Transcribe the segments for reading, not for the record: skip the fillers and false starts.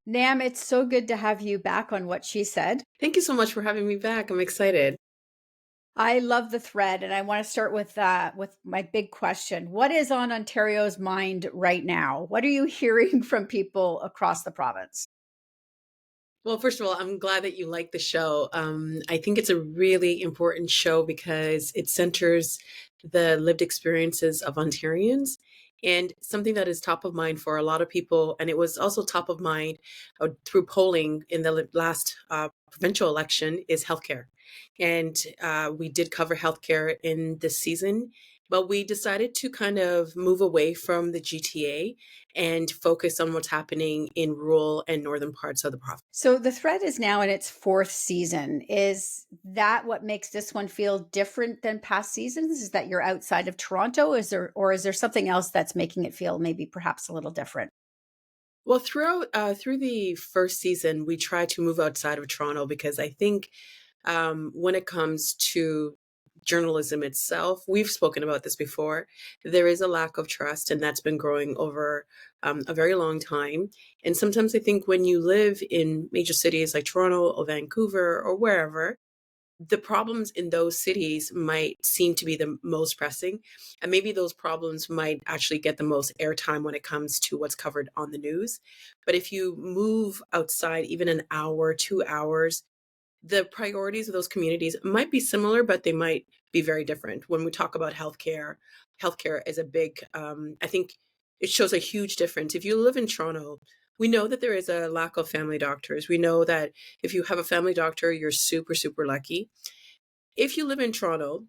Nam, it's so good to have you back on What She Said. Thank you so much for having me back. I'm excited. I love the thread, and I want to start with my big question. What is on Ontario's mind right now? What are you hearing from people across the province? Well, first of all, I'm glad that you like the show. I think it's a really important show because it centers the lived experiences of Ontarians and something that is top of mind for a lot of people. And it was also top of mind through polling in the last provincial election is healthcare. And we did cover healthcare in this season, but we decided to kind of move away from the GTA and focus on what's happening in rural and northern parts of the province. So the thread is now in its fourth season. Is that what makes this one feel different than past seasons? Is that you're outside of Toronto? Is there something else that's making it feel maybe perhaps a little different? Well, through the first season, we tried to move outside of Toronto because I think when it comes to journalism itself, we've spoken about this before. There is a lack of trust, and that's been growing over a very long time. And sometimes I think when you live in major cities like Toronto or Vancouver or wherever, the problems in those cities might seem to be the most pressing. And maybe those problems might actually get the most airtime when it comes to what's covered on the news. But if you move outside even an hour, 2 hours, the priorities of those communities might be similar, but they might be very different. When we talk about healthcare, healthcare is a big, I think it shows a huge difference. If you live in Toronto, we know that there is a lack of family doctors. We know that if you have a family doctor, you're super, super lucky. If you live in Toronto,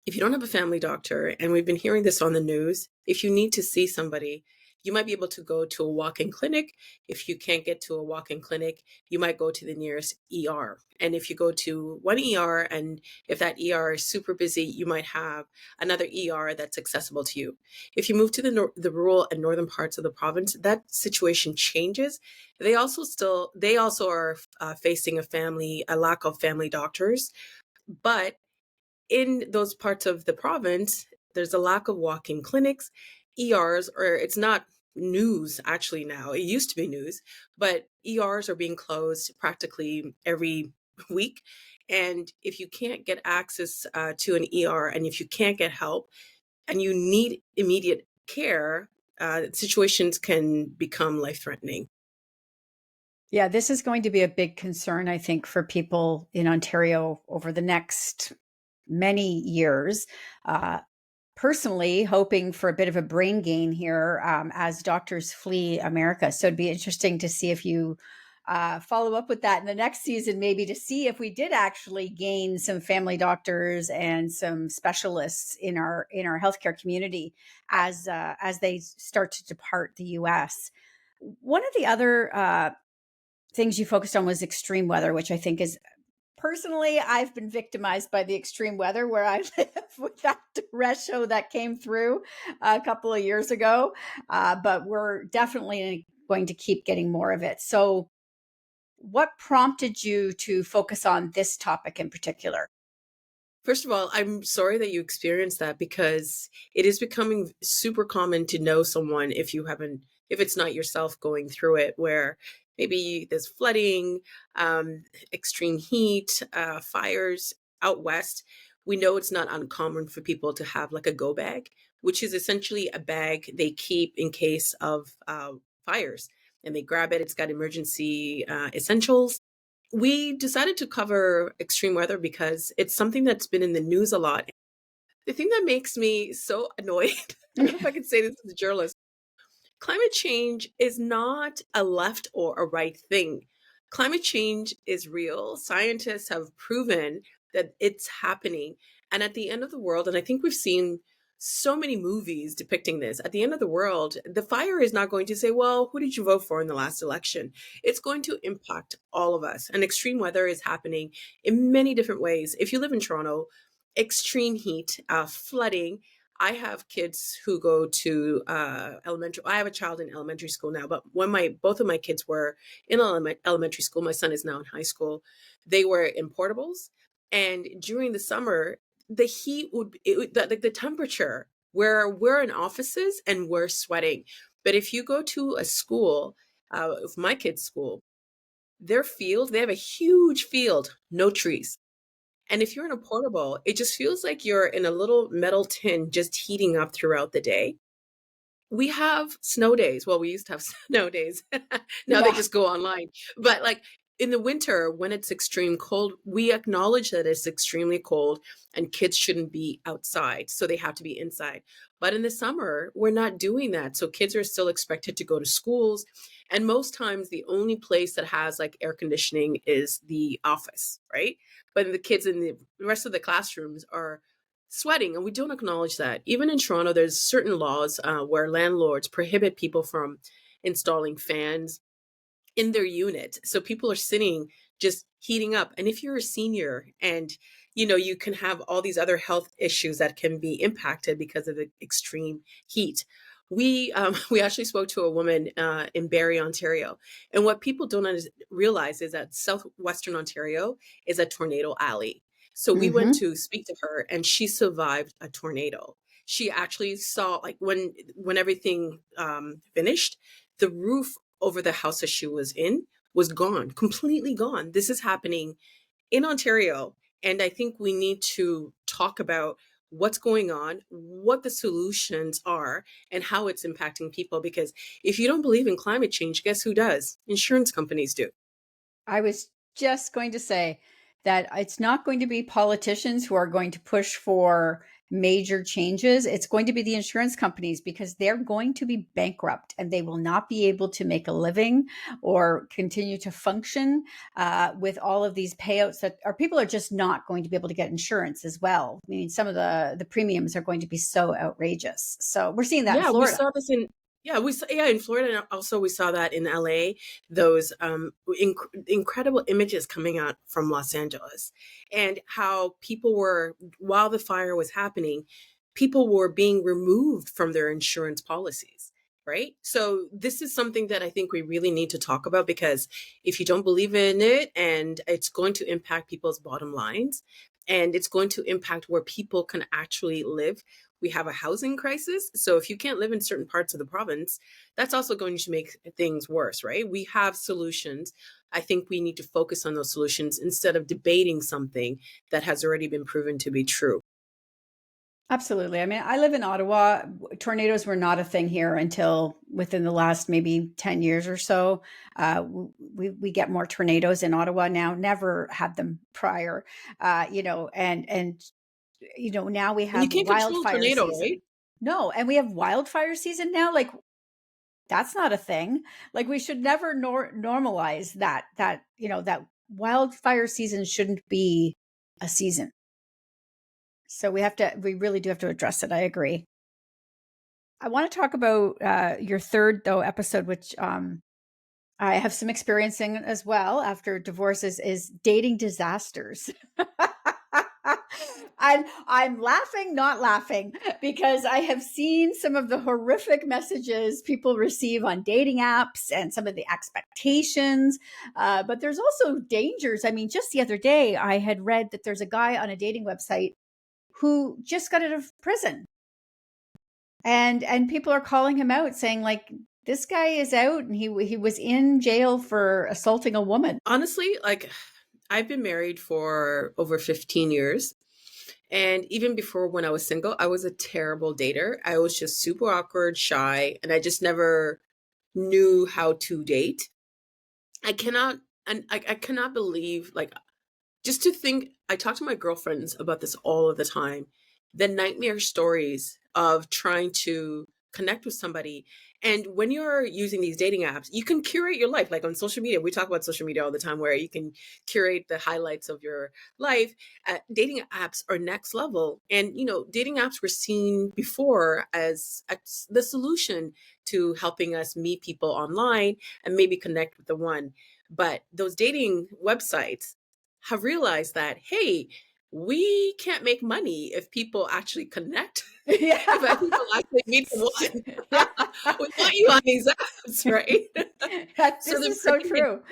if you don't have a family doctor, and we've been hearing this on the news, if you need to see somebody, you might be able to go to a walk-in clinic. If you can't get to a walk-in clinic, you might go to the nearest ER. And if you go to one ER, and if that ER is super busy, you might have another ER that's accessible to you. If you move to the rural and northern parts of the province, that situation changes. They also are facing a lack of family doctors, but in those parts of the province, there's a lack of walk-in clinics, ERs, or it's not news actually now. It used to be news, but ERs are being closed practically every week. And if you can't get access to an ER, and if you can't get help and you need immediate care, situations can become life-threatening. Yeah, this is going to be a big concern, I think, for people in Ontario over the next many years. Uh, Personally, hoping for a bit of a brain gain here as doctors flee America. So it'd be interesting to see if you follow up with that in the next season, maybe to see if we did actually gain some family doctors and some specialists in our healthcare community as they start to depart the U.S. One of the other things you focused on was extreme weather, which I think is personally, I've been victimized by the extreme weather where I live with that rest show that came through a couple of years ago. But we're definitely going to keep getting more of it. So, what prompted you to focus on this topic in particular? First of all, I'm sorry that you experienced that because it is becoming super common to know someone if it's not yourself going through it, where maybe there's flooding, extreme heat, fires out west. We know it's not uncommon for people to have like a go bag, which is essentially a bag they keep in case of fires. And they grab it, it's got emergency essentials. We decided to cover extreme weather because it's something that's been in the news a lot. The thing that makes me so annoyed, I don't know if I can say this as a journalist, climate change is not a left or a right thing. Climate change is real. Scientists have proven that it's happening. And at the end of the world, and I think we've seen so many movies depicting this, at the end of the world, the fire is not going to say, well, who did you vote for in the last election? It's going to impact all of us. And extreme weather is happening in many different ways. If you live in Toronto, extreme heat, flooding, I have kids who go to elementary. I have a child in elementary school now, but when my both of my kids were in elementary school, my son is now in high school. They were in portables, and during the summer, the heat the temperature where we're in offices and we're sweating. But if you go to a school, of my kids' school, their field, they have a huge field, no trees. And if you're in a portable, it just feels like you're in a little metal tin just heating up throughout the day. We have snow days. Well, we used to have snow days. Now they Yeah. just go online. But like in the winter, when it's extreme cold, we acknowledge that it's extremely cold and kids shouldn't be outside. So they have to be inside. But in the summer, we're not doing that. So kids are still expected to go to schools. And most times, the only place that has like air conditioning is the office, right? But the kids in the rest of the classrooms are sweating, and we don't acknowledge that. Even in Toronto, there's certain laws where landlords prohibit people from installing fans in their unit. So people are sitting just heating up. And if you're a senior and you can have all these other health issues that can be impacted because of the extreme heat. We actually spoke to a woman in Barrie, Ontario, and what people don't realize is that southwestern Ontario is a tornado alley. So we went Hmm. to speak to her, and she survived a tornado. She actually saw, like, when everything finished, the roof over the house that she was in was gone, completely gone. This is happening in Ontario. And I think we need to talk about what's going on, what the solutions are, and how it's impacting people. Because if you don't believe in climate change, guess who does? Insurance companies do. I was just going to say that it's not going to be politicians who are going to push for major changes. It's going to be the insurance companies because they're going to be bankrupt and they will not be able to make a living or continue to function with all of these payouts that our people are just not going to be able to get insurance as well. I mean, some of the premiums are going to be so outrageous. So we're seeing that in Yeah, we Florida. saw this in in Florida, and also we saw that in LA. Those incredible images coming out from Los Angeles, and how people were, while the fire was happening, people were being removed from their insurance policies. Right. So this is something that I think we really need to talk about, because if you don't believe in it, and it's going to impact people's bottom lines, and it's going to impact where people can actually live. We have a housing crisis. So if you can't live in certain parts of the province, that's also going to make things worse, right? We have solutions. I think we need to focus on those solutions instead of debating something that has already been proven to be true. Absolutely. I mean, I live in Ottawa. Tornadoes were not a thing here until within the last maybe 10 years or so. We get more tornadoes in Ottawa now, never had them prior. Now we And you have can't control a wildfire tornado, season. right? No, and we have wildfire season now. Like that's not a thing. Like we should never normalize that wildfire season shouldn't be a season. So we really do have to address it. I agree. I want to talk about your third though episode, which I have some experience in as well after divorces, is dating disasters. And I'm laughing, not laughing, because I have seen some of the horrific messages people receive on dating apps and some of the expectations. But there's also dangers. I mean, just the other day, I had read that there's a guy on a dating website who just got out of prison, and people are calling him out saying like this guy is out and he was in jail for assaulting a woman. Honestly, like, I've been married for over 15 years. And even before, when I was single, I was a terrible dater. I was just super awkward, shy, and I just never knew how to date. I cannot, and I cannot believe, like, just to think, I talk to my girlfriends about this all of the time. The nightmare stories of trying to connect with somebody. And when you're using these dating apps, you can curate your life. Like on social media, we talk about social media all the time, where you can curate the highlights of your life. Dating apps are next level. And, dating apps were seen before as the solution to helping us meet people online and maybe connect with the one. But those dating websites have realized that, hey, we can't make money if people actually connect, if Yeah. people actually meet the one. Yeah. We want you on these apps, right? So This they're is so predicting, true.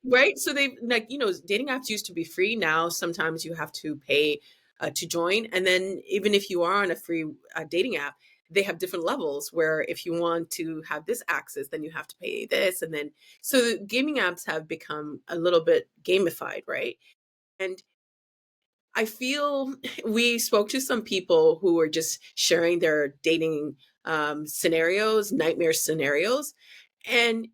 right? So they, like, dating apps used to be free. Now sometimes you have to pay to join. And then even if you are on a free dating app, they have different levels where if you want to have this access, then you have to pay this. And then, so the gaming apps have become a little bit gamified, right? And I feel we spoke to some people who were just sharing their dating scenarios, nightmare scenarios. And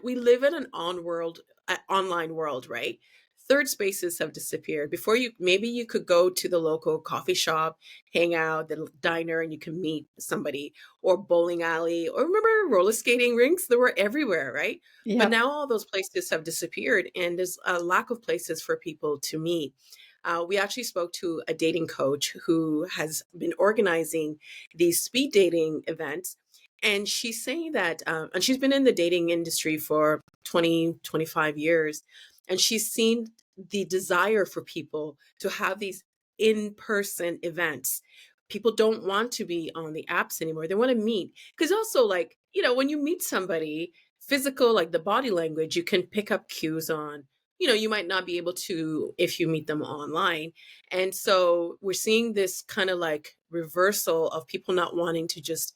we live in an online world, right? Third spaces have disappeared. Before you, maybe you could go to the local coffee shop, hang out, the diner, and you can meet somebody, or bowling alley, or remember roller skating rinks? They were everywhere, right? But Yep. now all those places have disappeared, and there's a lack of places for people to meet. We actually spoke to a dating coach who has been organizing these speed dating events. And she's saying that, and she's been in the dating industry for 20, 25 years. And she's seen the desire for people to have these in person events. People don't want to be on the apps anymore. They want to meet. Because also, like, when you meet somebody, physical, like the body language, you can pick up cues on. You might not be able to if you meet them online. And so we're seeing this kind of like reversal of people not wanting to just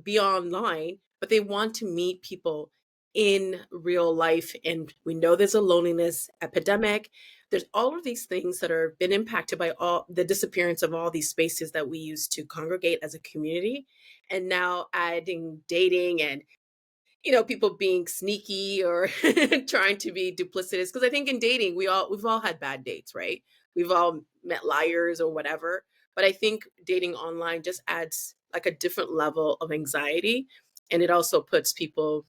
be online, but they want to meet people in real life. And we know there's a loneliness epidemic. There's all of these things that are been impacted by all the disappearance of all these spaces that we used to congregate as a community. And now adding dating and people being sneaky or trying to be duplicitous. Because I think in dating, we've all had bad dates, right? We've all met liars or whatever. But I think dating online just adds like a different level of anxiety, and it also puts people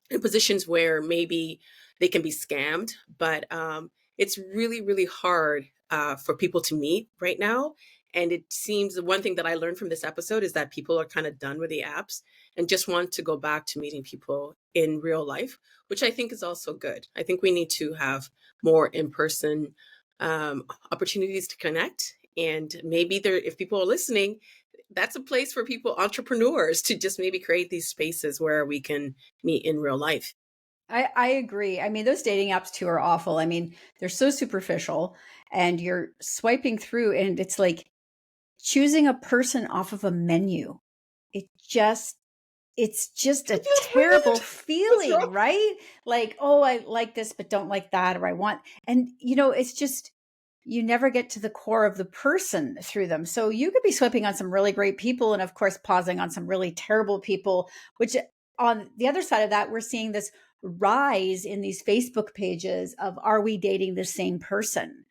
in positions where maybe they can be scammed. But it's really, really hard for people to meet right now. And it seems the one thing that I learned from this episode is that people are kind of done with the apps and just want to go back to meeting people in real life, which I think is also good. I think we need to have more in person opportunities to connect. And maybe there, if people are listening, that's a place for people, entrepreneurs, to just maybe create these spaces where we can meet in real life. I agree. I mean, those dating apps too are awful. I mean, they're so superficial and you're swiping through and it's like choosing a person off of a menu. It just it's just It a feels terrible weird. What's feeling, wrong? right? Like, "Oh, I like this, but don't like that," or "I want," and, it's just you never get to the core of the person through them. So you could be swiping on some really great people and, of course, pausing on some really terrible people, which on the other side of that, we're seeing this rise in these Facebook pages of "Are we dating the same person?"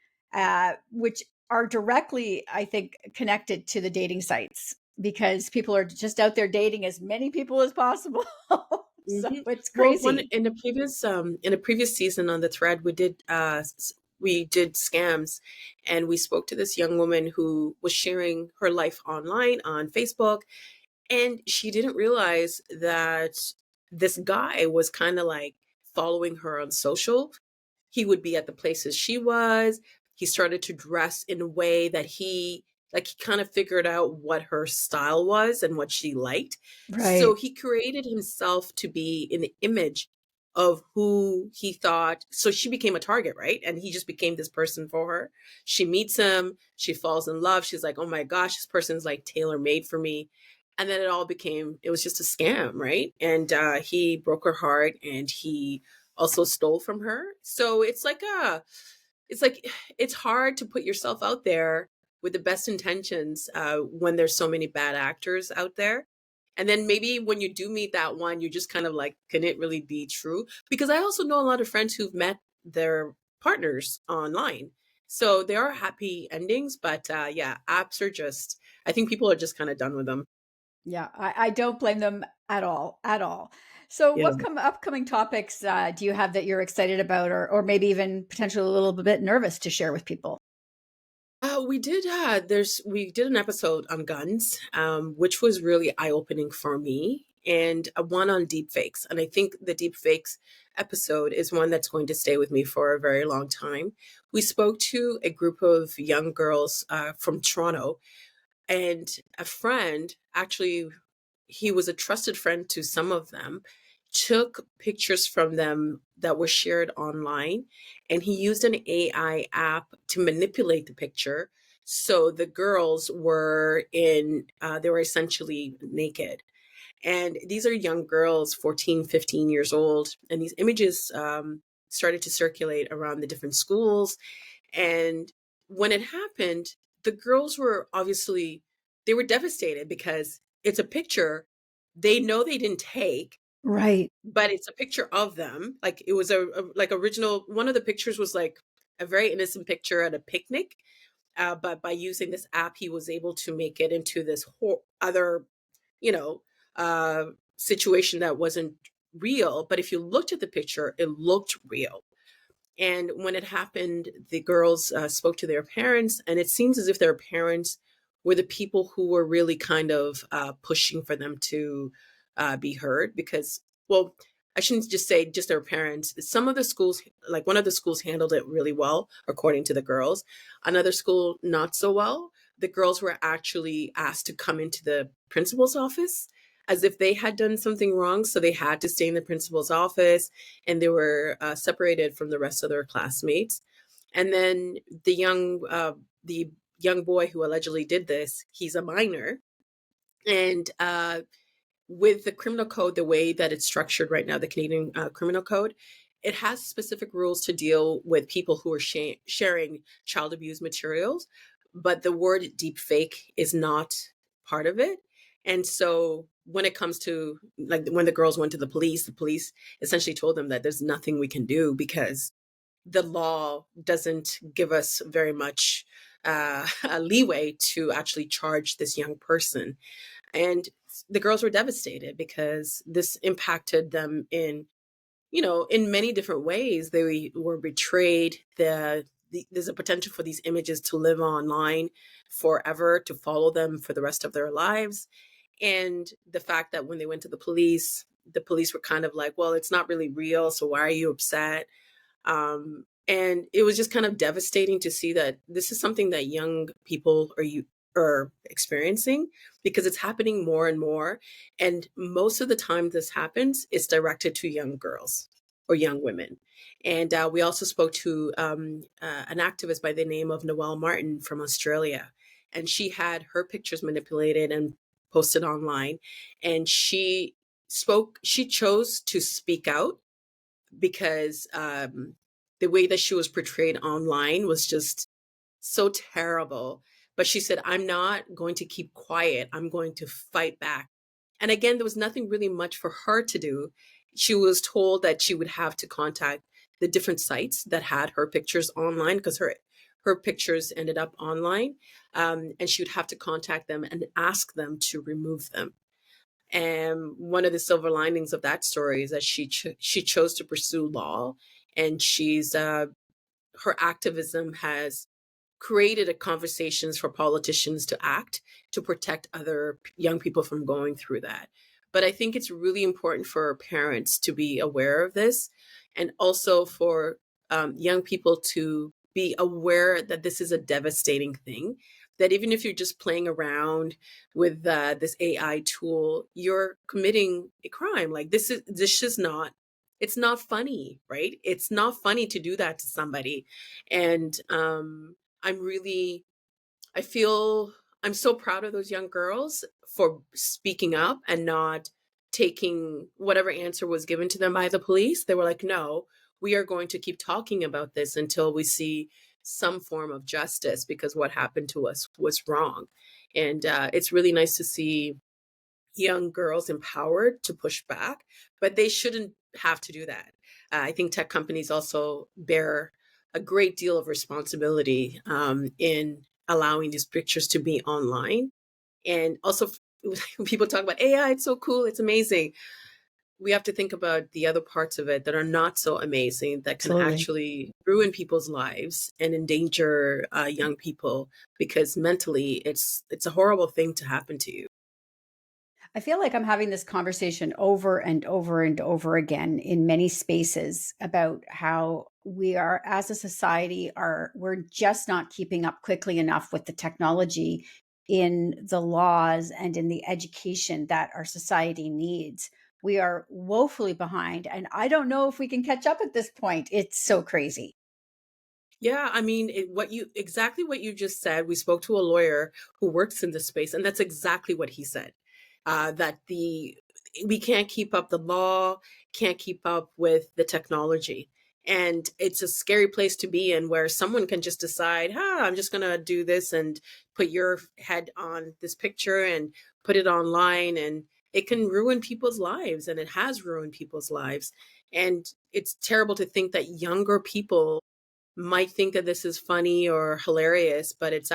Which are directly, I think, connected to the dating sites because people are just out there dating as many people as possible. So Mhm. it's Well, one crazy. in a previous season on the thread, we did scams, and we spoke to this young woman who was sharing her life online on Facebook, and she didn't realize that this guy was kind of like following her on social. He would be at the places she was. He started to dress in a way that he kind of figured out what her style was and what she liked. So Right. he created himself to be in the image of who he thought. So she became a target, right? And he just became this person for her. She meets him, she falls in love. She's like, oh my gosh, this person's like tailor made for me. And then it was just a scam, right? And he broke her heart, and he also stole from her. So it's like it's hard to put yourself out there with the best intentions when there's so many bad actors out there. And then maybe when you do meet that one, you're just kind of like, can it really be true? Because I also know a lot of friends who've met their partners online. So there are happy endings, but yeah, apps are just, I think people are just kind of done with them. Yeah, I don't blame them at all, at all. So Yeah. what upcoming topics do you have that you're excited about or maybe even potentially a little bit nervous to share with people? We did an episode on guns, which was really eye opening for me, and one on deep fakes. And I think the deep fakes episode is one that's going to stay with me for a very long time. We spoke to a group of young girls from Toronto, and a friend, actually, he was a trusted friend to some of them, took pictures from them that were shared online, and he used an AI app to manipulate the picture So the girls were they were essentially naked. And these are young girls, 14, 15 years old. And these images started to circulate around the different schools. And when it happened, the girls were obviously, they were devastated because it's a picture they know they didn't take, Right. but it's a picture of them. Like it was like original. One of the pictures was like a very innocent picture at a picnic. But by using this app, he was able to make it into this whole other, you know, uh, situation that wasn't real. But if you looked at the picture, it looked real. And when it happened, the girls spoke to their parents, and it seems as if their parents were the people who were really kind of pushing for them to be heard. Because, well, I shouldn't just say just their parents. Some of the schools, like one of the schools, handled it really well, according to the girls. Another school, not so well. The girls were actually asked to come into the principal's office as if they had done something wrong. So they had to stay in the principal's office, and they were separated from the rest of their classmates. And then the young boy who allegedly did this, he's a minor, and with the criminal code, the way that it's structured right now, the Canadian criminal code, it has specific rules to deal with people who are sharing child abuse materials, but the word deep fake is not part of it. And so when it comes to, like, when the girls went to the police essentially told them that there's nothing we can do because the law doesn't give us very much a leeway to actually charge this young person. And the girls were devastated because this impacted them in, in many different ways. They were betrayed. There's a potential for these images to live online forever, to follow them for the rest of their lives. And the fact that when they went to the police were kind of like, well, it's not really real, so why are you upset? And it was just kind of devastating to see that this is something that young people are experiencing, because it's happening more and more. And most of the time this happens, it's directed to young girls or young women. And we also spoke to an activist by the name of Noelle Martin from Australia. And she had her pictures manipulated and posted online. And she chose to speak out because the way that she was portrayed online was just so terrible. But she said, I'm not going to keep quiet. I'm going to fight back. And again, there was nothing really much for her to do. She was told that she would have to contact the different sites that had her pictures online, because her pictures ended up online. And she would have to contact them and ask them to remove them. And one of the silver linings of that story is that she chose to pursue law, and her activism has created a conversations for politicians to act to protect other young people from going through that. But I think it's really important for parents to be aware of this, and also for young people to be aware that this is a devastating thing. That even if you're just playing around with this AI tool, you're committing a crime. Like this is not. It's not funny, right? It's not funny to do that to somebody, and I'm really, I feel I'm so proud of those young girls for speaking up and not taking whatever answer was given to them by the police. They were like, no, we are going to keep talking about this until we see some form of justice, because what happened to us was wrong. And it's really nice to see young girls empowered to push back, but they shouldn't have to do that. I think tech companies also bear a great deal of responsibility in allowing these pictures to be online. And also, when people talk about AI, it's so cool, it's amazing. We have to think about the other parts of it that are not so amazing, that can Absolutely. actually ruin people's lives and endanger young people, because mentally it's a horrible thing to happen to you. I feel like I'm having this conversation over and over and over again in many spaces about how we are, as a society, we're just not keeping up quickly enough with the technology in the laws and in the education that our society needs. We are woefully behind, and I don't know if we can catch up at this point. It's so crazy. Yeah, I mean, what you exactly what you just said. We spoke to a lawyer who works in this space, and that's exactly what he said. That the we can't keep up the law, can't keep up with the technology, and it's a scary place to be in, where someone can just decide, I'm just gonna do this and put your head on this picture and put it online, and it can ruin people's lives, and it has ruined people's lives, and it's terrible to think that younger people might think that this is funny or hilarious, but it's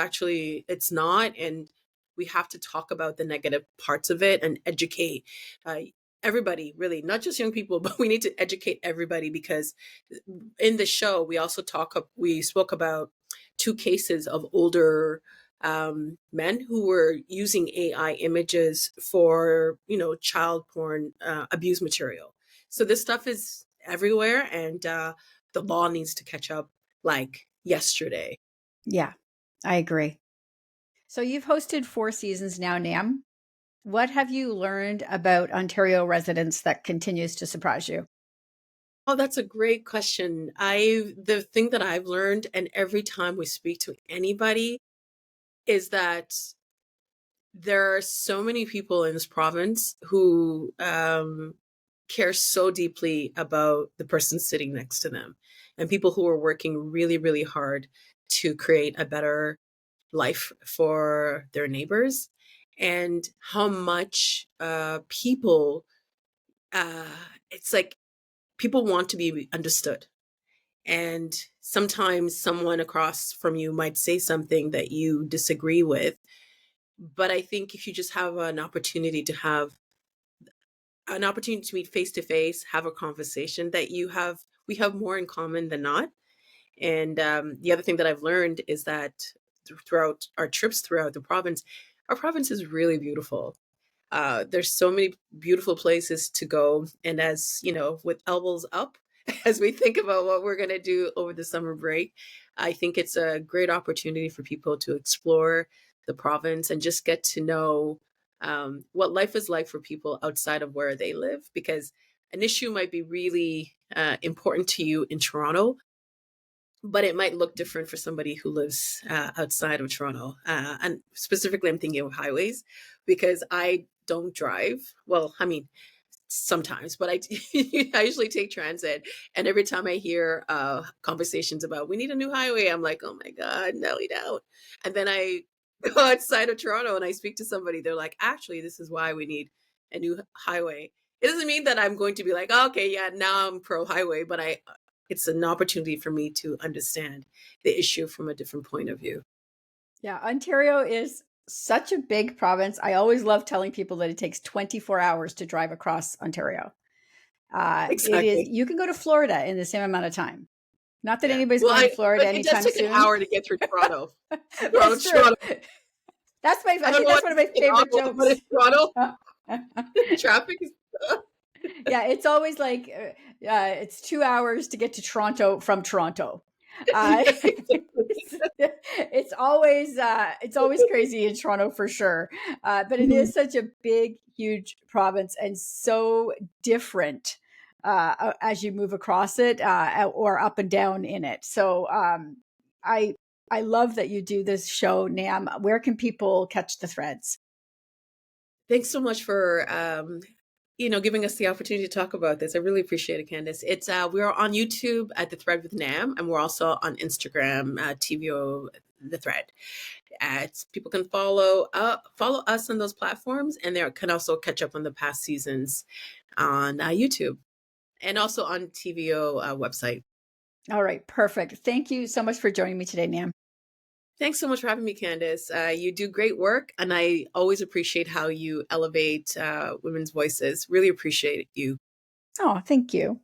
not. And we have to talk about the negative parts of it and educate uh, everybody, really, not just young people, but we need to educate everybody because in the show, we spoke about two cases of older men who were using AI images for, child porn abuse material. So this stuff is everywhere, and the law needs to catch up like yesterday. Yeah, I agree. So you've hosted 4 seasons now, Nam. What have you learned about Ontario residents that continues to surprise you? Oh, that's a great question. The thing that I've learned, and every time we speak to anybody, is that there are so many people in this province who care so deeply about the person sitting next to them, and people who are working really, really hard to create a better life for their neighbors, and how much people, uh, it's like people want to be understood. And sometimes someone across from you might say something that you disagree with. But I think if you just have an opportunity to meet face to face, have a conversation, we have more in common than not. And the other thing that I've learned is that throughout our trips throughout the province, our province is really beautiful. There's so many beautiful places to go. And as you know, with elbows up, as we think about what we're going to do over the summer break, I think it's a great opportunity for people to explore the province and just get to know what life is like for people outside of where they live. Because an issue might be really important to you in Toronto, but it might look different for somebody who lives outside of Toronto. And specifically, I'm thinking of highways because I don't drive. Well, I mean, sometimes, but I usually take transit. And every time I hear conversations about we need a new highway, I'm like, oh my God, no, we don't. And then I go outside of Toronto and I speak to somebody. They're like, actually, this is why we need a new highway. It doesn't mean that I'm going to be like, oh, okay, yeah, now I'm pro highway, but it's an opportunity for me to understand the issue from a different point of view. Yeah, Ontario is such a big province. I always love telling people that it takes 24 hours to drive across Ontario. It is, Exactly. you can go to Florida in the same amount of time. Not that Yeah. anybody's Well, going to but Florida it does anytime take an soon. hour to get through Toronto. That's true. Toronto. I I don't think know that's what one to of my say in favorite Ottawa, but in jokes. Toronto, traffic is Yeah, it's always like it's 2 hours to get to Toronto from Toronto. yeah, exactly. It's, it's always crazy in Toronto for sure. But it Mhm. is such a big, huge province and so different as you move across it or up and down in it. So I I love that you do this show, Nam. Where can people catch the threads? Thanks so much for giving us the opportunity to talk about this. I really appreciate it, Candice. It's we're on YouTube at the Thread with Nam, and we're also on Instagram, TVO the Thread. People can follow us on those platforms, and they can also catch up on the past seasons on YouTube and also on TVO website. All right, perfect. Thank you so much for joining me today, Nam. Thanks so much for having me, Candice. You do great work, and I always appreciate how you elevate women's voices. Really appreciate you. Oh, thank you.